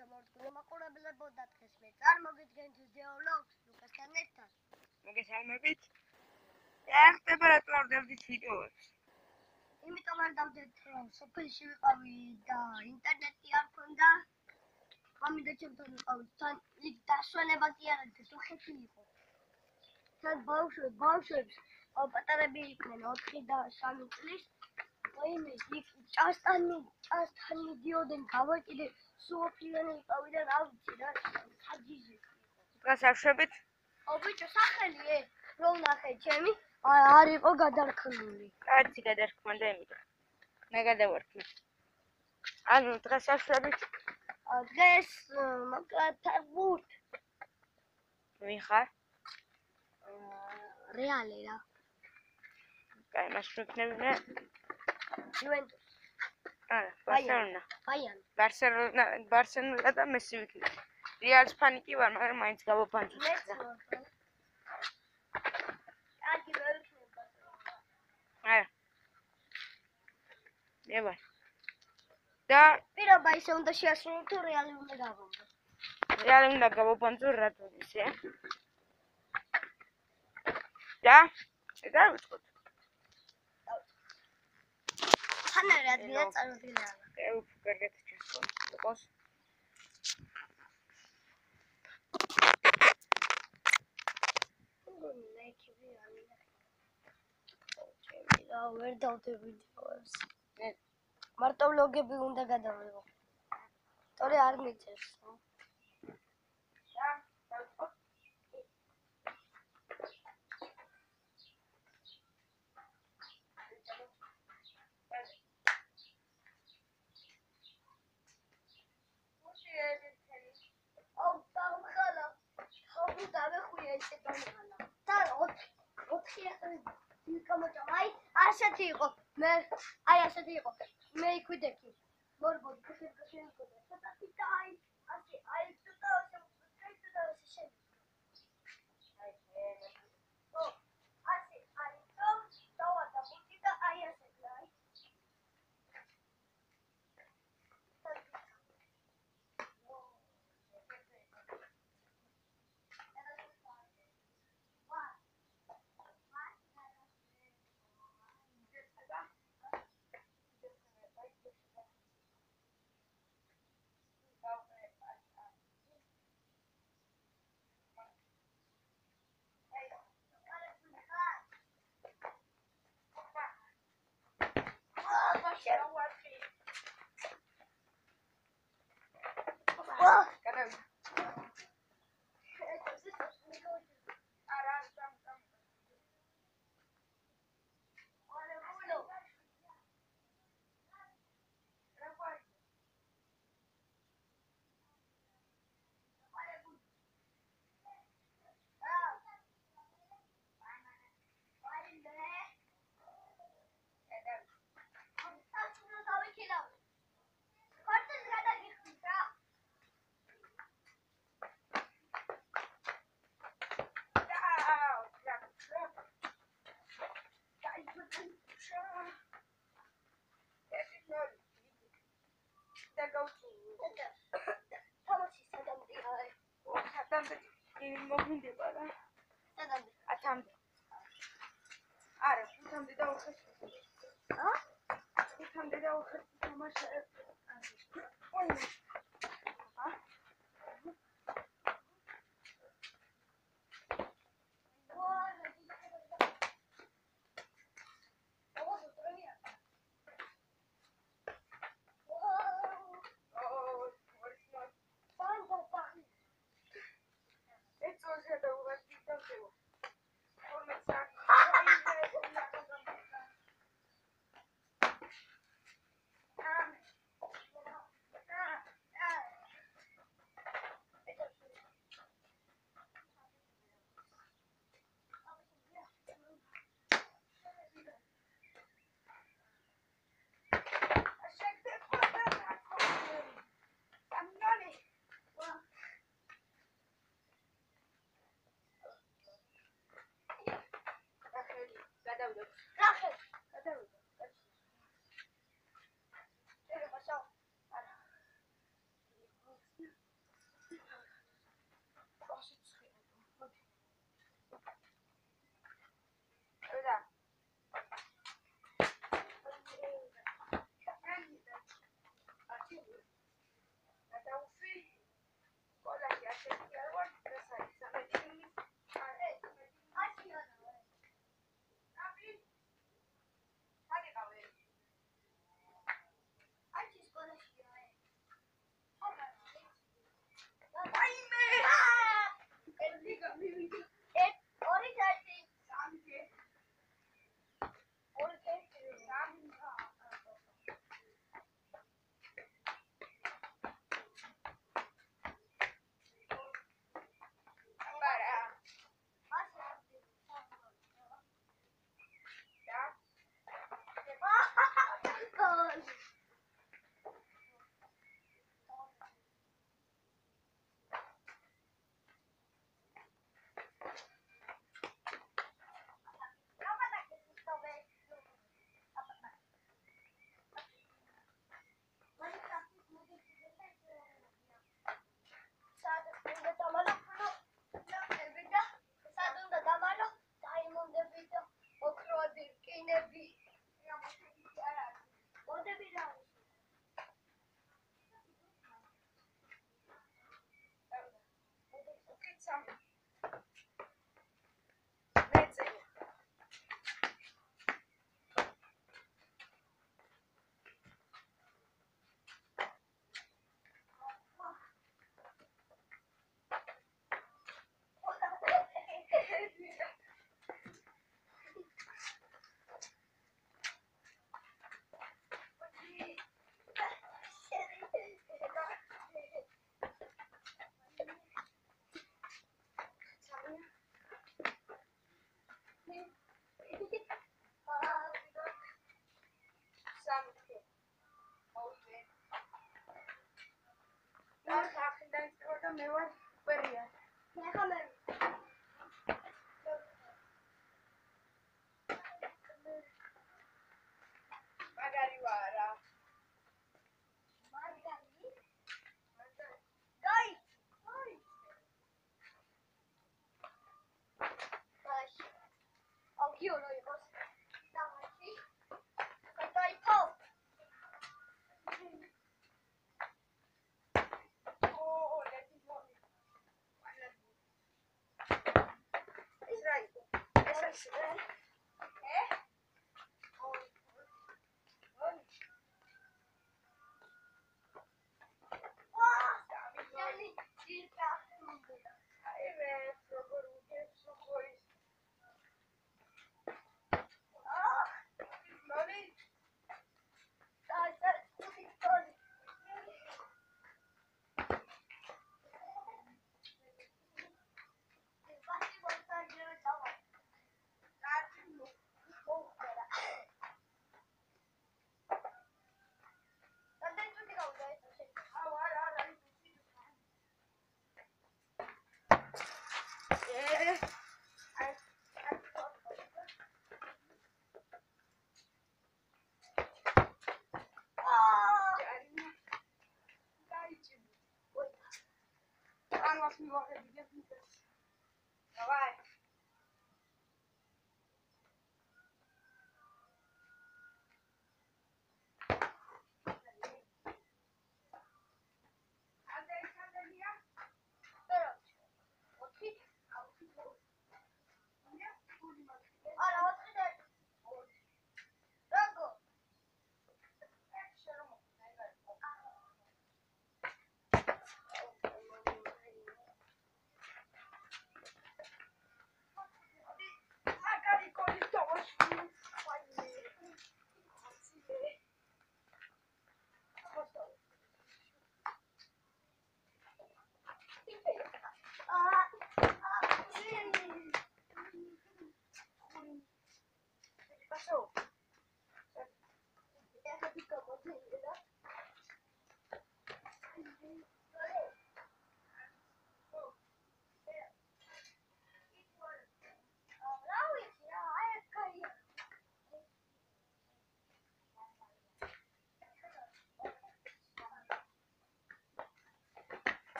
ჩამორთქვა მაყურებლებო და დღეს მე წარმოგიდგენთ ვიდეო ვლოგს ლუკასთან ერთად. მოგესალმებით. რა ხდება რა ტყავდებით ვიდეოებს? იმიტომ არ დავდეთ რომ სოფელში ვიყავი და ინტერნეტი არ მქონდა. ამიტომ ჩემთან ვიყავი თან იქ დასვენება კი არა თეთრხეთი იყო. თან ბავშვებს პატარები იყვნენ 4 და 3 წლის. ვაიმე იქ ჭასთან მიდიოდნენ გავაკიდე სოფლიდან ვიყავი და რა ვიცი რა საჯიჟი იყო. დღეს აშვებით? ბიჭო სახელი რომ ნახე ჩემი არ იყო გადარქმული. კაცი გადარქმდა იმიტომ. მე გადავარქმე. ანუ დღეს აშვებით? დღეს მაგათაგურთ. ვიხარ? რეალი რა. კაი, მას ვიქნებია. იუვენტუს. არა, ბარსელონა. ბაიანი. ბარსელონა და მესი ვიქნები. რეალის ფანი კი ვარ, მაგრამ მაინც გავაფანჯოთ. მეც ვარ. კარგი ვერ ვიქნებ ბარსელონა. არა. მე ვარ. და პირობა ისე უნდა შეასრულო თუ რეალი უნდა გავამბო. რეალი უნდა გავაფანჯო რატო ისე? და დავიწყოთ. ხანარი ადგილა წარმოდგენა. კარგად ჩასვლა. იყოს. ვერ დავდებ ვიდეოებს. მარტო ვლოგები უნდა გადავიღო. თორე არ მიწევს. ასეთი იყო. მე აი ასეთი იყო. მე იკვიდექი. მორბოდი ქეშენ იყო. ცოტა დაი. აი ცოტა შენ. აი დავადა ბუთი და აი ასეთი აი. მოგინდება რა. სადამდე? 10-მდე. არა, 5-მდე და 4-მდე. 5-მდე და 4-მდე თამაშობ. მე ვარ კვერია. მაგარი ვარა. Давай.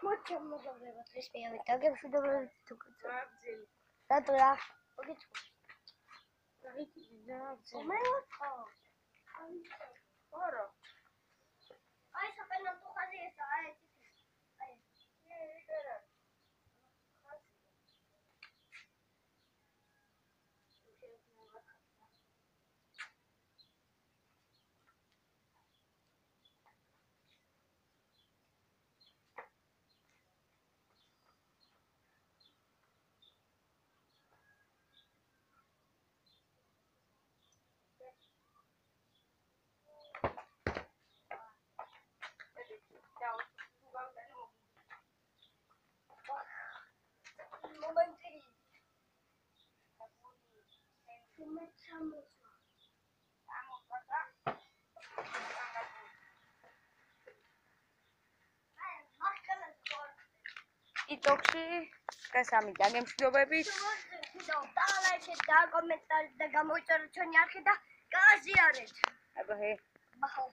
მოდი მოგავრებოთ ეს პირავით დაგემშვიდობებით თუ კაცო. რატო რა? მოგიწყო. მე ვთქო. ორო. აი საფენო თუ ხაზი ესა, აი. TikTok-ში გასამი დაგემშვიდობებით. და კომენტარი და გამოიწეროთ ჩვენი არხი და გააზიარეთ. აბა ჰე.